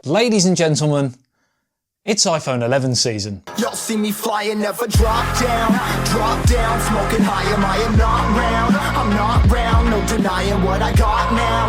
Ladies and gentlemen, it's iPhone 11 season. Y'all see me flying, never drop down, smoking high, I am not round, I'm not round, no denying what I got now,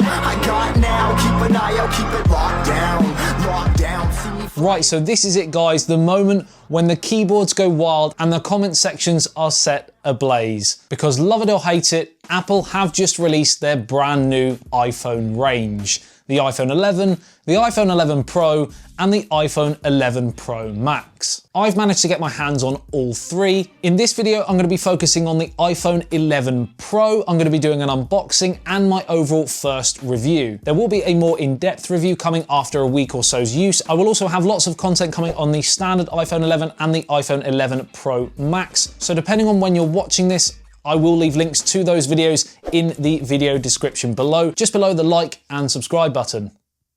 keep an eye out, keep it locked down, see me Right, so this is it guys, the moment when the keyboards go wild and the comment sections are set ablaze. Because love it or hate it, Apple have just released their brand new iPhone range. The iPhone 11, the iPhone 11 Pro, and the iPhone 11 Pro Max. I've managed to get my hands on all three. In this video, I'm going to be focusing on the iPhone 11 Pro. I'm going to be doing an unboxing and my overall first review. There will be a more in-depth review coming after a week or so's use. I will also have lots of content coming on the standard iPhone 11 and the iPhone 11 Pro Max. So depending on when you're watching this, I will leave links to those videos in the video description below, just below the like and subscribe button.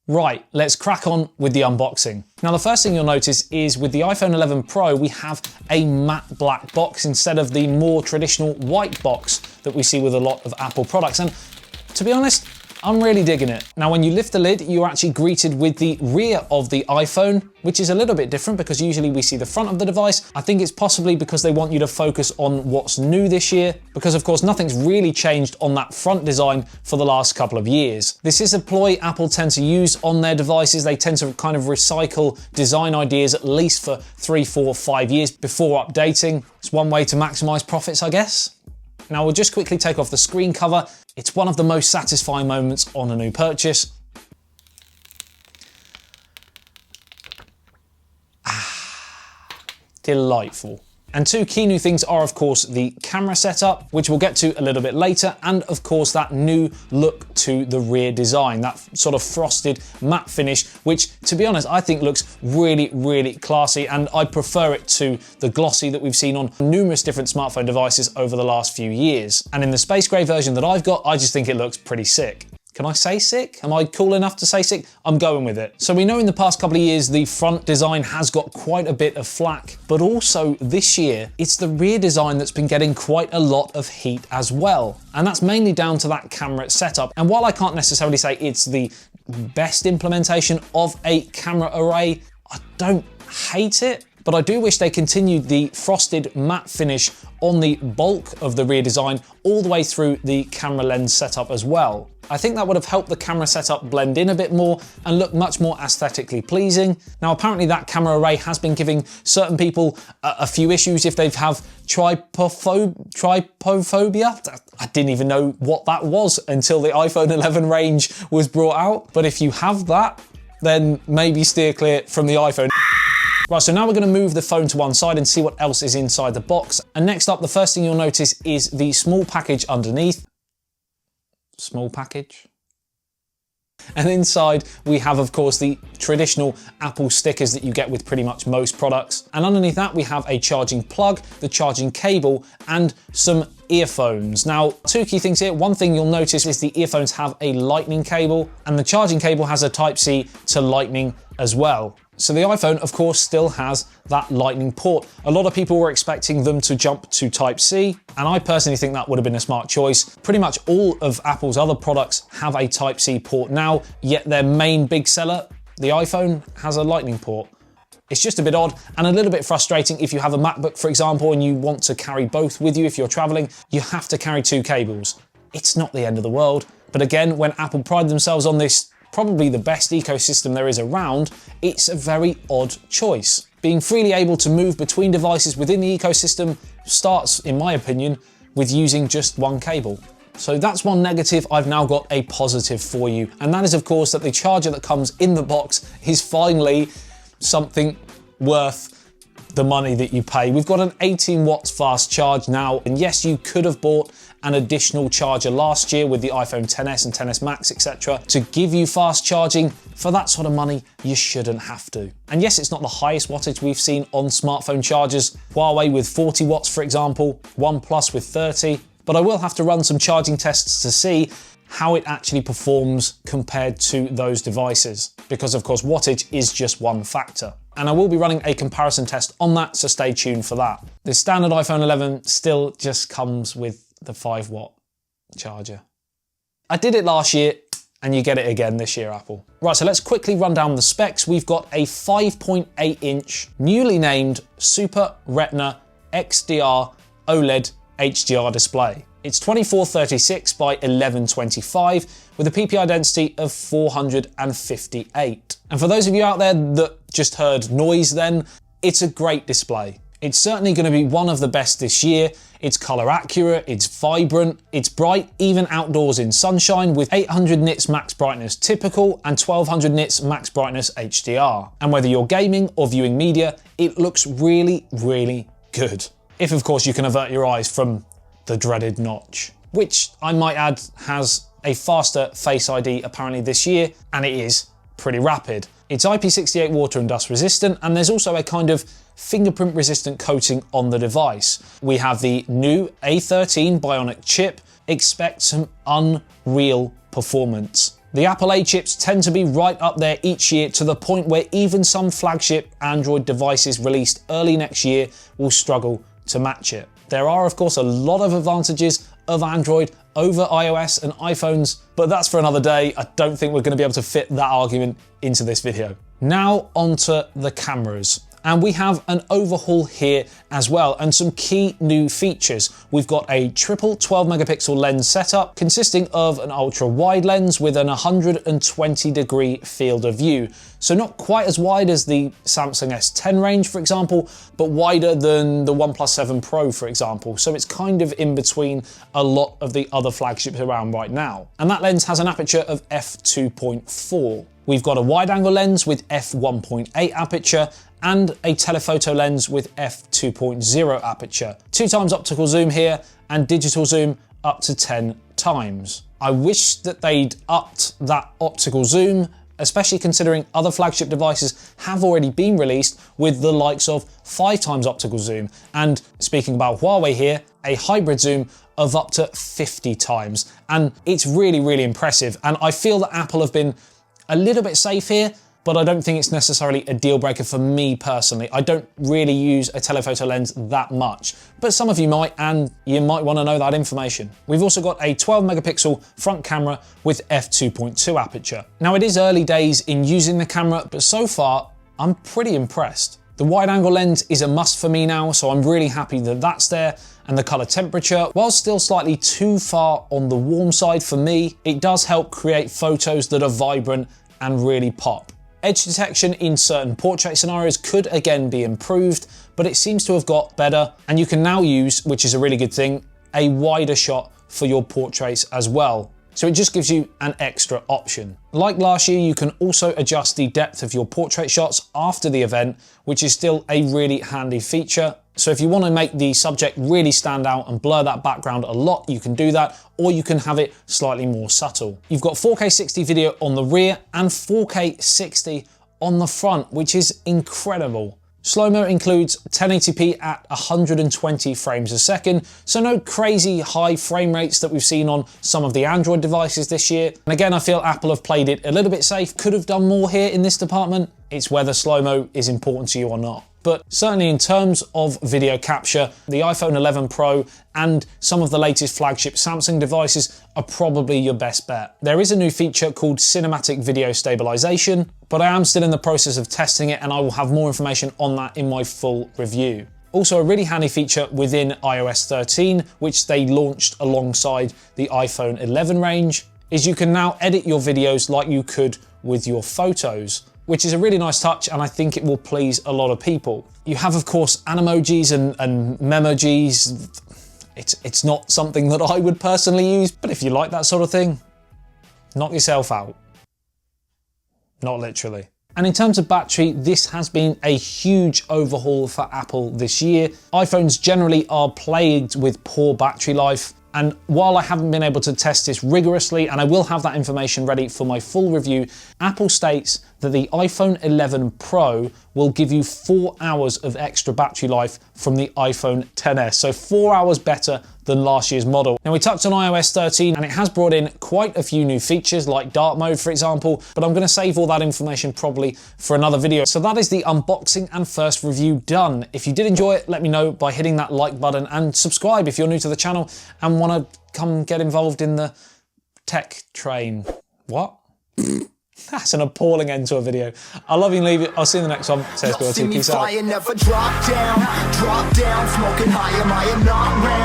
Right, let's crack on with the unboxing. Now the first thing you'll notice is with the iPhone 11 Pro, we have a matte black box instead of the more traditional white box that we see with a lot of Apple products. And to be honest, I'm really digging it. Now when you lift the lid, you're actually greeted with the rear of the iPhone, which is a little bit different because usually we see the front of the device. I think it's possibly because they want you to focus on what's new this year, because of course nothing's really changed on that front design for the last couple of years. This is a ploy Apple tend to use on their devices. They tend to kind of recycle design ideas at least for 3, 4, 5 years before updating. It's one way to maximize profits, I guess. Now we'll just quickly take off the screen cover. It's one of the most satisfying moments on a new purchase. Delightful. And two key new things are, of course, the camera setup, which we'll get to a little bit later, and of course that new look to the rear design, that sort of frosted matte finish, which, to be honest, I think looks really, really classy, and I prefer it to the glossy that we've seen on numerous different smartphone devices over the last few years. And in the space grey version that I've got, I just think it looks pretty sick. Can I say sick? Am I cool enough to say sick? I'm going with it. So we know in the past couple of years, the front design has got quite a bit of flack, but also this year, it's the rear design that's been getting quite a lot of heat as well. And that's mainly down to that camera setup. And while I can't necessarily say it's the best implementation of a camera array, I don't hate it. But I do wish they continued the frosted matte finish on the bulk of the rear design all the way through the camera lens setup as well. I think that would have helped the camera setup blend in a bit more and look much more aesthetically pleasing. Now apparently that camera array has been giving certain people a few issues if they've have trypophobia. I didn't even know what that was until the iPhone 11 range was brought out. But if you have that, then maybe steer clear from the iPhone. Right, so now we're going to move the phone to one side and see what else is inside the box. And next up, the first thing you'll notice is the small package underneath. Small package. And inside we have, of course, the traditional Apple stickers that you get with pretty much most products. And underneath that we have a charging plug, the charging cable, and some earphones. Now, two key things here. One thing you'll notice is the earphones have a lightning cable and the charging cable has a Type-C to lightning as well. So the iPhone, of course, still has that lightning port. A lot of people were expecting them to jump to Type-C, and I personally think that would have been a smart choice. Pretty much all of Apple's other products have a Type-C port now, yet their main big seller, the iPhone, has a lightning port. It's just a bit odd and a little bit frustrating if you have a MacBook, for example, and you want to carry both with you if you're traveling, you have to carry two cables. It's not the end of the world, but again, when Apple pride themselves on this probably the best ecosystem there is around, it's a very odd choice. Being freely able to move between devices within the ecosystem starts, in my opinion, with using just one cable. So that's one negative. I've now got a positive for you. And that is, of course, that the charger that comes in the box is finally something worth the money that you pay. We've got an 18 watts fast charge now. And yes, you could have bought an additional charger last year with the iPhone XS and XS Max, etc. to give you fast charging. For that sort of money, you shouldn't have to. And yes, it's not the highest wattage we've seen on smartphone chargers. Huawei with 40 watts, for example, OnePlus with 30. But I will have to run some charging tests to see how it actually performs compared to those devices. Because of course, wattage is just one factor. And I will be running a comparison test on that, so stay tuned for that. The standard iPhone 11 still just comes with the 5 watt charger. I did it last year and you get it again this year, Apple. Right, so let's quickly run down the specs. We've got a 5.8-inch, newly named Super Retina XDR OLED HDR display. It's 2436 by 1125 with a PPI density of 458. And for those of you out there that just heard noise then, it's a great display. It's certainly going to be one of the best this year. It's color accurate, it's vibrant, it's bright, even outdoors in sunshine, with 800 nits max brightness typical and 1200 nits max brightness HDR. And whether you're gaming or viewing media, it looks really, really good. If of course you can avert your eyes from the dreaded notch, which I might add has a faster Face ID apparently this year, and it is pretty rapid. It's IP68 water and dust resistant, and there's also a kind of fingerprint resistant coating on the device. We have the new A13 Bionic chip. Expect some unreal performance. The Apple A chips tend to be right up there each year, to the point where even some flagship Android devices released early next year will struggle to match it. There are of course a lot of advantages of Android over iOS and iPhones, but that's for another day. I don't think we're going to be able to fit that argument into this video. Now onto the cameras. And we have an overhaul here as well, and some key new features. We've got a triple 12 megapixel lens setup consisting of an ultra wide lens with an 120 degree field of view. So not quite as wide as the Samsung S10 range, for example, but wider than the OnePlus 7 Pro, for example. So it's kind of in between a lot of the other flagships around right now. And that lens has an aperture of f2.4. We've got a wide angle lens with f1.8 aperture and a telephoto lens with f2.0 aperture. 2x optical zoom here and digital zoom up to 10 times. I wish that they'd upped that optical zoom, especially considering other flagship devices have already been released with the likes of 5x optical zoom. And speaking about Huawei here, a hybrid zoom of up to 50 times. And it's really, really impressive. And I feel that Apple have been a little bit safe here, but I don't think it's necessarily a deal breaker for me personally. I don't really use a telephoto lens that much, but some of you might, and you might want to know that information. We've also got a 12 megapixel front camera with f2.2 aperture. Now it is early days in using the camera, but so far I'm pretty impressed. The wide angle lens is a must for me now, so I'm really happy that that's there. And the color temperature, while still slightly too far on the warm side for me, it does help create photos that are vibrant and really pop. Edge detection in certain portrait scenarios could again be improved, but it seems to have got better, and you can now use, which is a really good thing, a wider shot for your portraits as well. So it just gives you an extra option. Like last year, you can also adjust the depth of your portrait shots after the event, which is still a really handy feature. So if you want to make the subject really stand out and blur that background a lot, you can do that, or you can have it slightly more subtle. You've got 4K 60 video on the rear and 4K 60 on the front, which is incredible. Slow-mo includes 1080p at 120 frames a second, so no crazy high frame rates that we've seen on some of the Android devices this year. And again, I feel Apple have played it a little bit safe, could have done more here in this department. It's whether slow-mo is important to you or not. But certainly in terms of video capture, the iPhone 11 Pro and some of the latest flagship Samsung devices are probably your best bet. There is a new feature called Cinematic Video Stabilization, but I am still in the process of testing it, and I will have more information on that in my full review. Also, a really handy feature within iOS 13, which they launched alongside the iPhone 11 range, is you can now edit your videos like you could with your photos, which is a really nice touch, and I think it will please a lot of people. You have, of course, animojis and memojis. It's not something that I would personally use, but if you like that sort of thing, knock yourself out. Not literally. And in terms of battery, this has been a huge overhaul for Apple this year. iPhones generally are plagued with poor battery life. And while I haven't been able to test this rigorously, and I will have that information ready for my full review, Apple states that the iPhone 11 Pro will give you 4 hours of extra battery life from the iPhone XS. So 4 hours better than last year's model. Now we touched on iOS 13 and it has brought in quite a few new features like dark mode, for example, but I'm gonna save all that information probably for another video. So that is the unboxing and first review done. If you did enjoy it, let me know by hitting that like button, and subscribe if you're new to the channel and wanna come get involved in the tech train. What? That's an appalling end to a video. I love you and leave it. I'll see you in the next one. Say See me peace out. flying, never drop down, smoking high, am not round.